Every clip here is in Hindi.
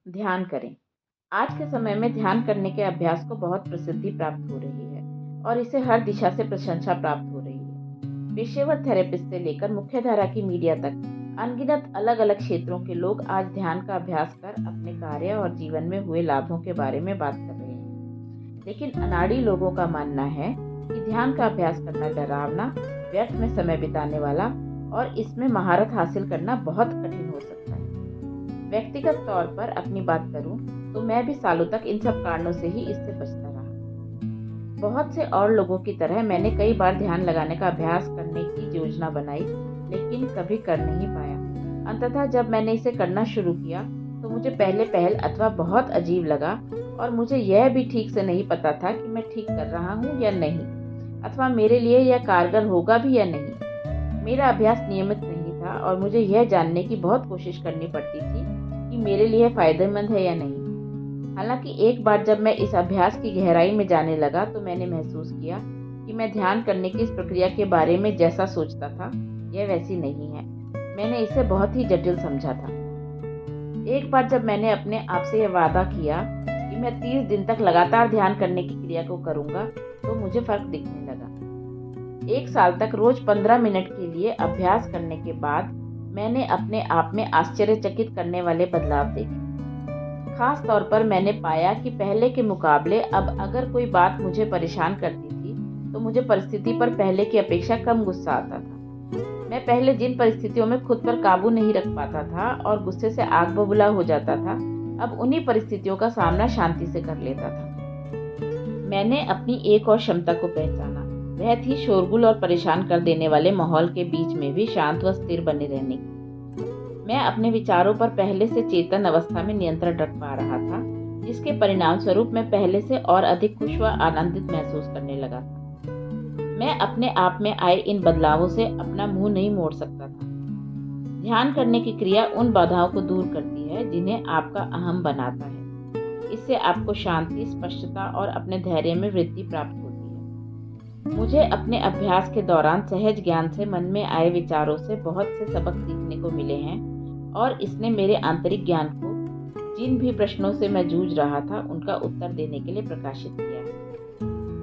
ध्यान करें। आज के समय में ध्यान करने के अभ्यास को बहुत प्रसिद्धि प्राप्त हो रही है और इसे हर दिशा से प्रशंसा प्राप्त हो रही है। पेशेवर थेरेपिस्ट से लेकर मुख्यधारा की मीडिया तक अनगिनत अलग अलग क्षेत्रों के लोग आज ध्यान का अभ्यास कर अपने कार्य और जीवन में हुए लाभों के बारे में बात कर रहे हैं। लेकिन अनाड़ी लोगों का मानना है कि ध्यान का अभ्यास करना डरावना, व्यर्थ में समय बिताने वाला और इसमें महारत हासिल करना बहुत कठिन हो सकता है। व्यक्तिगत तौर पर अपनी बात करूं तो मैं भी सालों तक इन सब कारणों से ही इससे बचता रहा। बहुत से और लोगों की तरह मैंने कई बार ध्यान लगाने का अभ्यास करने की योजना बनाई, लेकिन कभी कर नहीं पाया। अंततः जब मैंने इसे करना शुरू किया तो मुझे पहल अथवा बहुत अजीब लगा और मुझे यह भी ठीक से नहीं पता था कि मैं ठीक कर रहा हूँ या नहीं, अथवा मेरे लिए यह कारगर होगा भी या नहीं। मेरा अभ्यास नियमित नहीं था और मुझे यह जानने की बहुत कोशिश करनी पड़ती थी कि मेरे लिए फायदेमंद है या नहीं। हालांकि एक बार जब मैं इस अभ्यास की गहराई में जाने लगा तो मैंने महसूस किया कि मैं ध्यान करने की इस प्रक्रिया के बारे में जैसा सोचता था यह वैसी नहीं है। मैंने इसे बहुत ही जटिल समझा था। एक बार जब मैंने अपने आप से यह वादा किया कि मैं 30 दिन तक लगातार ध्यान करने की क्रिया को करूंगा तो मुझे फर्क दिखने लगा। 1 साल तक रोज 15 मिनट के लिए अभ्यास करने के बाद मैंने अपने आप में आश्चर्यचकित करने वाले बदलाव देखे। खास तौर पर मैंने पाया कि पहले के मुकाबले अब अगर कोई बात मुझे परेशान करती थी तो मुझे परिस्थिति पर पहले की अपेक्षा कम गुस्सा आता था। मैं पहले जिन परिस्थितियों में खुद पर काबू नहीं रख पाता था और गुस्से से आग बबूला हो जाता था, अब उन्हीं परिस्थितियों का सामना शांति से कर लेता था। मैंने अपनी एक और क्षमता को पहचाना, वह थी शोरगुल और परेशान कर देने वाले माहौल के बीच में भी शांत व स्थिर बने रहने की। मैं अपने विचारों पर पहले से चेतन अवस्था में नियंत्रण रख पा रहा था, जिसके परिणाम स्वरूप मैं पहले से और अधिक खुश व आनंदित महसूस करने लगा था। मैं अपने आप में आए इन बदलावों से अपना मुंह नहीं मोड़ सकता था। ध्यान करने की क्रिया उन बाधाओं को दूर करती है जिन्हें आपका अहम बनाता है। इससे आपको शांति, स्पष्टता और अपने धैर्य में वृद्धि प्राप्त होती है। मुझे अपने अभ्यास के दौरान सहज ज्ञान से मन में आए विचारों से बहुत से सबक सीखने को मिले हैं और इसने मेरे आंतरिक ज्ञान को जिन भी प्रश्नों से मैं जूझ रहा था उनका उत्तर देने के लिए प्रकाशित किया है।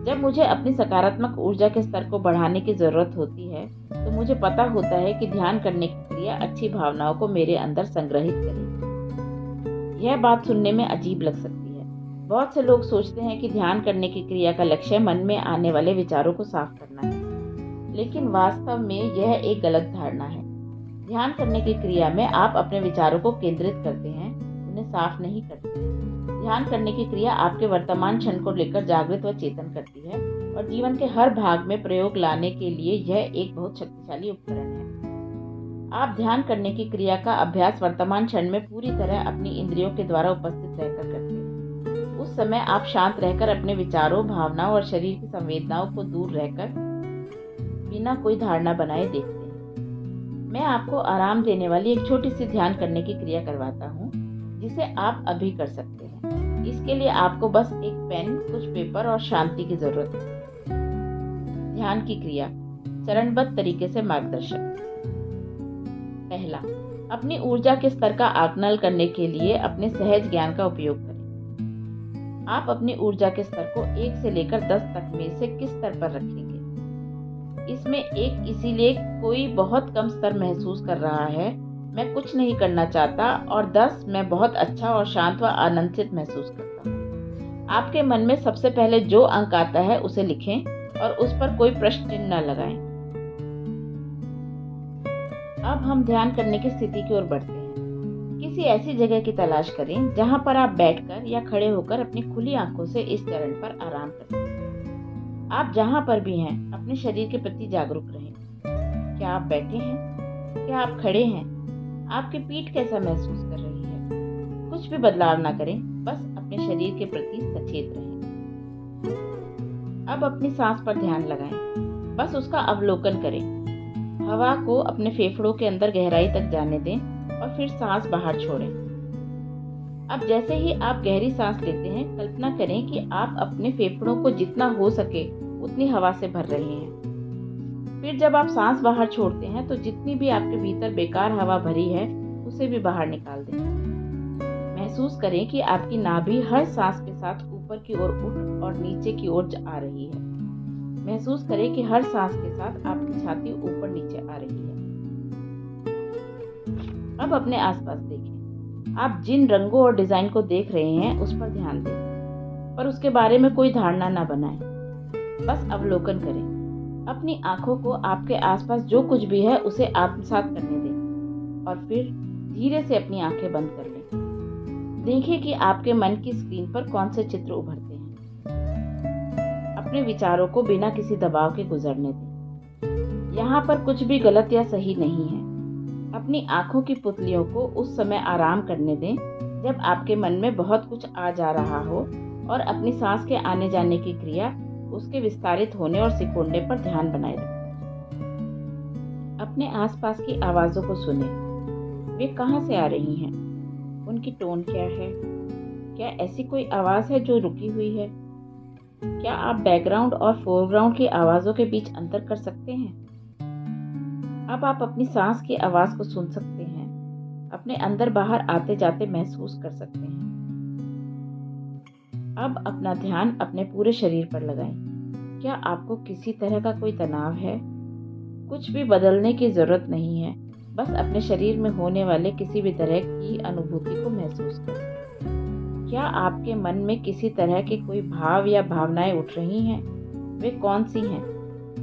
जब मुझे अपनी सकारात्मक ऊर्जा के स्तर को बढ़ाने की जरूरत होती है तो मुझे पता होता है कि ध्यान करने की क्रिया अच्छी भावनाओं को मेरे अंदर संग्रहित करेगी। यह बात सुनने में अजीब लग सकती है। बहुत से लोग सोचते हैं कि ध्यान करने की क्रिया का लक्ष्य मन में आने वाले विचारों को साफ करना है, लेकिन वास्तव में यह एक गलत धारणा है। ध्यान करने की क्रिया में आप अपने विचारों को केंद्रित करते हैं, उन्हें साफ नहीं करते। ध्यान करने की क्रिया आपके वर्तमान क्षण को लेकर जागृत व चेतन करती है और जीवन के हर भाग में प्रयोग लाने के लिए यह एक बहुत शक्तिशाली उपकरण है। आप ध्यान करने की क्रिया का अभ्यास वर्तमान क्षण में पूरी तरह अपनी इंद्रियों के द्वारा उपस्थित रहकर करते हैं। उस समय आप शांत रहकर अपने विचारों, भावनाओं और शरीर की संवेदनाओं को दूर रहकर बिना कोई धारणा बनाए देखते हैं। मैं आपको आराम देने वाली एक छोटी सी ध्यान करने की क्रिया करवाता हूँ, जिसे आप अभी कर सकते हैं। इसके लिए आपको बस एक पेन, कुछ पेपर और शांति की जरूरत है। ध्यान की क्रिया, चरणबद्ध तरीके से मार्गदर्शन। पहला, अपनी ऊर्जा के स्तर का आकलन करने के लिए अपने सहज ज्ञान का उपयोग करें। आप अपनी ऊर्जा के स्तर को 1 से लेकर 10 तक में से किस स्तर पर रखेंगे? इसमें 1 इसीलिए कोई बहुत कम स्तर महसूस कर रहा है, मैं कुछ नहीं करना चाहता, और 10 मैं बहुत अच्छा और शांत व आनंदित महसूस करता हूँ। आपके मन में सबसे पहले जो अंक आता है उसे लिखें और उस पर कोई प्रश्न चिन्ह न लगाएं। अब हम ध्यान करने की स्थिति की ओर बढ़ते हैं। किसी ऐसी जगह की तलाश करें जहां पर आप बैठकर या खड़े होकर अपनी खुली आंखों से इस चरण पर आराम कर सकें। आप जहां पर भी हैं अपने शरीर के प्रति जागरूक रहें। क्या आप बैठे हैं? क्या आप खड़े हैं? आपकी पीठ कैसा महसूस कर रही है? कुछ भी बदलाव ना करें, बस अपने शरीर के प्रति सचेत रहें। अब अपनी सांस पर ध्यान लगाएं, बस उसका अवलोकन करें। हवा को अपने फेफड़ों के अंदर गहराई तक जाने दें और फिर सांस बाहर छोड़ें। अब जैसे ही आप गहरी सांस लेते हैं, कल्पना करें कि आप अपने फेफड़ों को जितना हो सके उतनी हवा से भर रहे हैं। फिर जब आप सांस बाहर छोड़ते हैं तो जितनी भी आपके भीतर बेकार हवा भरी है उसे भी बाहर निकाल दें। महसूस करें कि आपकी नाभि हर सांस के साथ ऊपर की ओर उठ और नीचे की ओर आ रही है। महसूस करें कि हर सांस के साथ आपकी छाती ऊपर नीचे आ रही है। अब अपने आसपास देखें। आप जिन रंगों और डिजाइन को देख रहे हैं उस पर ध्यान दें, पर उसके बारे में कोई धारणा न बनाएं। बस अवलोकन करें। अपनी आंखों को आपके आसपास जो कुछ भी है उसे आत्मसात करने दें और फिर धीरे से अपनी आंखें बंद कर लें। देखें कि आपके मन की स्क्रीन पर कौन से चित्र उभरते हैं। अपने विचारों को बिना किसी दबाव के गुजरने दें। यहाँ पर कुछ भी गलत या सही नहीं है। अपनी आंखों की पुतलियों को उस समय आराम करने दें जब आपके मन में बहुत कुछ आ जा रहा हो और अपनी सांस के आने जाने की क्रिया, उसके विस्तारित होने और सिकुड़ने पर ध्यान बनाए रखें। अपने आसपास की आवाज़ों को सुनें। वे कहाँ से आ रही हैं? उनकी टोन क्या है? क्या ऐसी कोई आवाज़ है जो रुकी हुई है? क्या आप बैकग्राउंड और फोरग्राउंड की आवाज़ों के बीच अंतर कर सकते हैं? अब आप अपनी सांस की आवाज़ को सुन सकते हैं। अपने अंदर बाहर आते जाते महसूस कर सकते हैं। अब अपना ध्यान अपने पूरे शरीर पर लगाएं। क्या आपको किसी तरह का कोई तनाव है? कुछ भी बदलने की जरूरत नहीं है। बस अपने शरीर में होने वाले किसी भी तरह की अनुभूति को महसूस करें। क्या आपके मन में किसी तरह के कोई भाव या भावनाएं उठ रही हैं? वे कौन सी हैं?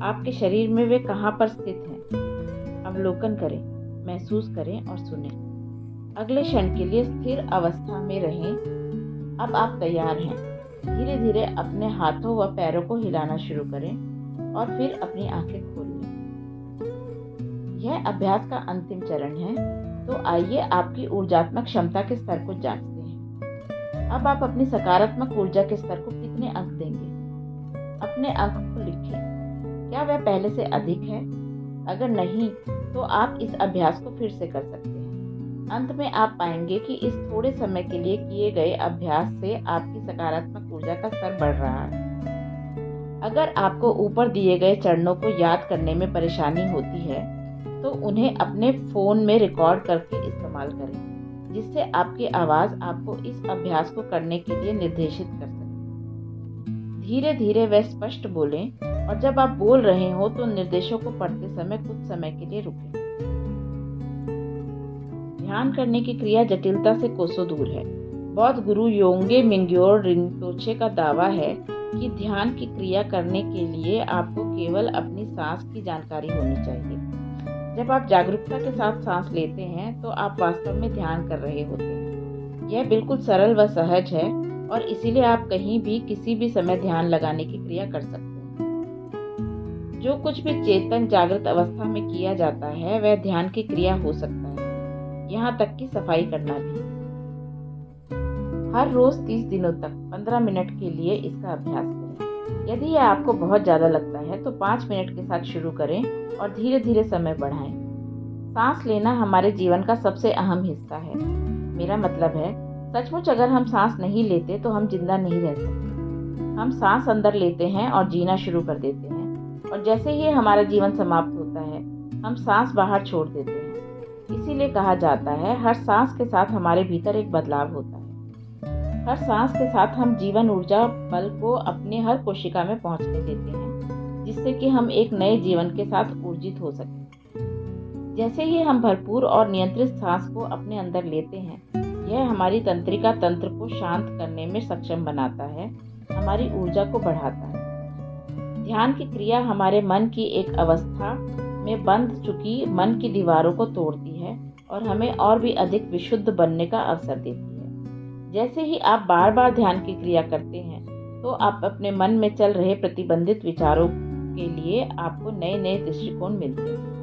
आपके शरीर में वे कहाँ पर स्थित हैं? अवलोकन करें, महसूस करें और सुनें। अगले क्षण के लिए स्थिर अवस्था में रहें। अब आप तैयार हैं। धीरे धीरे अपने हाथों व पैरों को हिलाना शुरू करें और फिर अपनी आंखें खोल लें। यह अभ्यास का अंतिम चरण है, तो आइए आपकी ऊर्जात्मक क्षमता के स्तर को जांचते हैं। अब आप अपनी सकारात्मक ऊर्जा के स्तर को कितने अंक देंगे? अपने अंक को लिखें। क्या वह पहले से अधिक है? अगर नहीं, तो आप इस अभ्यास को फिर से कर सकते हैं। अंत में आप पाएंगे कि इस थोड़े समय के लिए किए गए अभ्यास से आपकी सकारात्मक ऊर्जा का स्तर बढ़ रहा है। अगर आपको ऊपर दिए गए चरणों को याद करने में परेशानी होती है, तो उन्हें अपने फोन में रिकॉर्ड करके इस्तेमाल करें, जिससे आपकी आवाज़ आपको इस अभ्यास को करने के लिए निर्देशित कर सके। धीरे धीरे व स्पष्ट बोलें और जब आप बोल रहे हो तो निर्देशों को पढ़ते समय कुछ समय के लिए रुकें। ध्यान करने की क्रिया जटिलता से कोसों दूर है। बौद्ध गुरु योंगे मिन्ग्योर रिम्पोचे का दावा है कि ध्यान की क्रिया करने के लिए आपको केवल अपनी सांस की जानकारी होनी चाहिए। जब आप जागरूकता के साथ सांस लेते हैं तो आप वास्तव में ध्यान कर रहे होते हैं। यह बिल्कुल सरल व सहज है और इसीलिए आप कहीं भी किसी भी समय ध्यान लगाने की क्रिया कर सकते हैं। जो कुछ भी चेतन जागृत अवस्था में किया जाता है वह ध्यान की क्रिया हो सकता है, यहाँ तक कि सफाई करना भी। हर रोज 30 दिनों तक 15 मिनट के लिए इसका अभ्यास करें। यदि यह आपको बहुत ज़्यादा लगता है तो 5 मिनट के साथ शुरू करें और धीरे धीरे समय बढ़ाएं। सांस लेना हमारे जीवन का सबसे अहम हिस्सा है। मेरा मतलब है, सचमुच अगर हम सांस नहीं लेते तो हम जिंदा नहीं रह सकते। हम सांस अंदर लेते हैं और जीना शुरू कर देते हैं, और जैसे ही हमारा जीवन समाप्त होता है हम सांस बाहर छोड़ देते हैं। इसीलिए कहा जाता है, हर सांस के साथ हमारे भीतर एक बदलाव होता है। हर सांस के साथ हम जीवन ऊर्जा बल को अपने हर कोशिका में पहुंचने देते हैं, जिससे कि हम एक नए जीवन के साथ ऊर्जित हो सकें। जैसे ही हम भरपूर और नियंत्रित सांस को अपने अंदर लेते हैं, यह हमारी तंत्रिका तंत्र को शांत करने में सक्षम बनाता है, हमारी ऊर्जा को बढ़ाता है। ध्यान की क्रिया हमारे मन की एक अवस्था में बंध चुकी मन की दीवारों को तोड़ती है और हमें और भी अधिक विशुद्ध बनने का अवसर देती है। जैसे ही आप बार बार ध्यान की क्रिया करते हैं तो आप अपने मन में चल रहे प्रतिबंधित विचारों के लिए आपको नए नए दृष्टिकोण मिलते हैं।